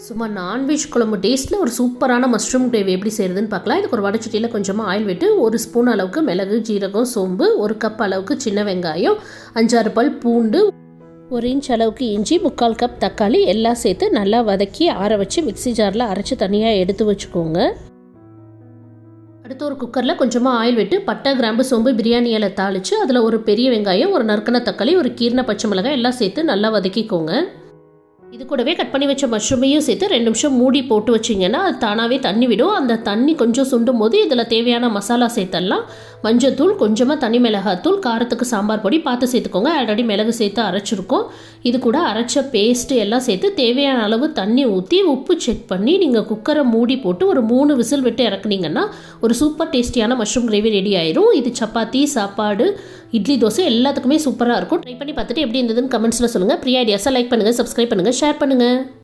சும்மா நான்வெஜ் குழம்பு டேஸ்ட்டில் ஒரு சூப்பரான மஷ்ரூம் கிரேவி எப்படி செய்கிறதுன்னு பார்க்கலாம். இதுக்கு ஒரு வடைச்சட்டியில் கொஞ்சமாக ஆயில் விட்டு 1 ஸ்பூன் அளவுக்கு மிளகு, ஜீரகம், சோம்பு, 1 கப் அளவுக்கு சின்ன வெங்காயம், 5-6 பல் பூண்டு, 1 இன்ச் அளவுக்கு இஞ்சி, 3/4 கப் தக்காளி எல்லாம் சேர்த்து நல்லா வதக்கி ஆற வச்சு மிக்ஸி ஜாரில் அரைச்சி தனியாக எடுத்து வச்சுக்கோங்க. அடுத்து ஒரு குக்கரில் கொஞ்சமாக ஆயில் விட்டு பட்டை, கிராம்பு, சோம்பு, பிரியாணி இலை தாளித்து அதில் ஒரு பெரிய வெங்காயம், ஒரு நறுக்கின தக்காளி, ஒரு கீர்ன பச்சை மிளகாய் எல்லாம் சேர்த்து நல்லா வதக்கிக்கோங்க. இது கூடவே கட் பண்ணி வச்ச மஷ்ரூமையும் சேர்த்து 2 நிமிஷம் மூடி போட்டு வச்சிங்கன்னா அது தானாகவே தண்ணி விடும். அந்த தண்ணி கொஞ்சம் சுண்டும் போது இதில் தேவையான மசாலா சேர்த்தலாம். மஞ்சத்தூள், கொஞ்சமாக தனி மிளகாத்தூள், காரத்துக்கு சாம்பார் பொடி பார்த்து சேர்த்துக்கோங்க. ஆல்ரெடி மிளகு சேர்த்து அரைச்சிருக்கோம். இது கூட அரைச்ச பேஸ்ட்டு எல்லாம் சேர்த்து தேவையான அளவு தண்ணி ஊற்றி உப்பு செக் பண்ணி நீங்கள் குக்கரை மூடி போட்டு ஒரு 3 விசில் விட்டு இறக்குனீங்கன்னா ஒரு சூப்பர் டேஸ்டியான மஷ்ரூம் கிரேவி ரெடி ஆயிரும். இது சப்பாத்தி, சாப்பாடு, இட்லி, தோசை எல்லாத்துக்குமே சூப்பராக இருக்கும். ட்ரை பண்ணி பார்த்துட்டு எப்படி இருந்ததுன்னு கமெண்ட்ஸில் சொல்லுங்கள். பிரியா ஐடியாஸை லைக் பண்ணுங்கள், சப்ஸ்கிரைப் பண்ணுங்கள், ஷேர் பண்ணுங்கள்.